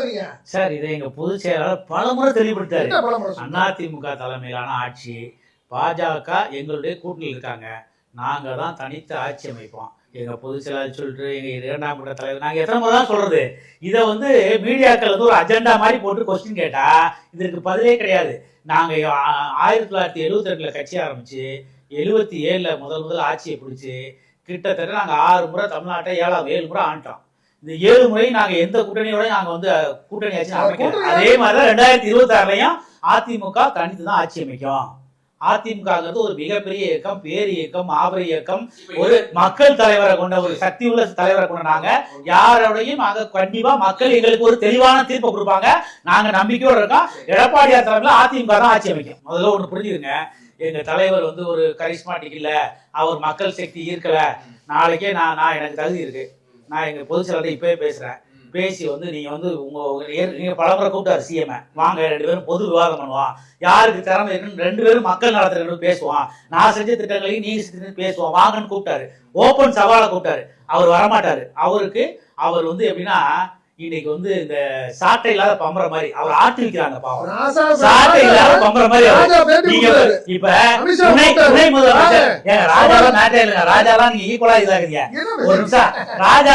பேசுறீங்க சார். இதை எங்க பொதுச் செயலாளர் பலமுறை தெளிவுபடுத்தாரு. அதிமுக தலைமையிலான ஆட்சி, பாஜக எங்களுடைய கூட்டணியில் இருக்காங்க, நாங்க தான் தனித்து ஆட்சி அமைப்போம். எங்க பொதுச் செயலாளர் சொல்லிட்டு எங்க இரண்டாம் கட்ட தலைவர் நாங்க எத்தனை முறை தான் சொல்றது. இதை வந்து மீடியாக்கள் வந்து ஒரு அஜெண்டா மாதிரி போட்டு கொஸ்டின் கேட்டா இதற்கு பதிலே கிடையாது. நாங்க 1972 கட்சி ஆரம்பிச்சு 77 முதல் ஆட்சியை பிடிச்சி கிட்டத்தட்ட நாங்க 6 முறை தமிழ்நாட்டை 7 முறை ஆண்டோம். இந்த 7 முறை நாங்க எந்த கூட்டணியோட நாங்க வந்து கூட்டணி ஆட்சி அமைக்கிறோம். அதே மாதிரிதான் 2026 அதிமுக தனித்து தான் ஆட்சி அமைக்கும். அதிமுகங்கிறது ஒரு மிகப்பெரிய இயக்கம், பேர் இயக்கம், மாபெரும் இயக்கம், ஒரு மக்கள் தலைவரை கொண்ட ஒரு சக்தி உள்ள தலைவரை கொண்ட நாங்க யாரோடையும் நாங்க கண்டிப்பா மக்கள் எங்களுக்கு ஒரு தெளிவான தீர்ப்பை கொடுப்பாங்க. நாங்க நம்பிக்கையோட இருக்கோம். எடப்பாடியார் தலைமையில அதிமுக தான் ஆட்சி அமைக்கும். முதல்ல ஒண்ணு புரிஞ்சுருங்க, எங்க தலைவர் வந்து ஒரு கரிஸ்மாட்டிக் இல்ல, அவர் மக்கள் சக்தி ஈர்க்கல. நாளைக்கே நான் எனக்கு தகுதி இருக்கு, நான் எங்க பொதுச் செயலாளர் இப்பவே பேசுறேன். பேசி வந்து நீங்க வந்து நீங்க பலமுறை கூப்பிட்டாரு சிஎம், வாங்க 2 பேரும் பொது விவாதம் பண்ணுவோம், யாருக்கு திறமை இருக்குன்னு 2 பேரும் மக்கள் நலத்துல பேசுவோம், நான் செஞ்ச திட்டங்களையும் நீங்க செஞ்சு பேசுவோம் வாங்கன்னு கூப்பிட்டாரு. ஓப்பன் சவாலை கூப்பிட்டாரு. அவர் வரமாட்டாரு. அவர் வந்து எப்படின்னா இன்னைக்கு வந்து இந்த சாட்டை இல்லாத பம்பர மாதிரி அவர் ஆட்டி வைக்கிறாங்க. பாவம், சாட்டை இல்லாத பம்பர மாதிரி. இப்ப துணை முதலமைச்சர் ராஜாலாம் நாட்டே இல்லைங்க, ராஜாலாம் நீங்க ஈக்குவலா இதாகுறீங்க. ஒரு நிமிஷம், ராஜா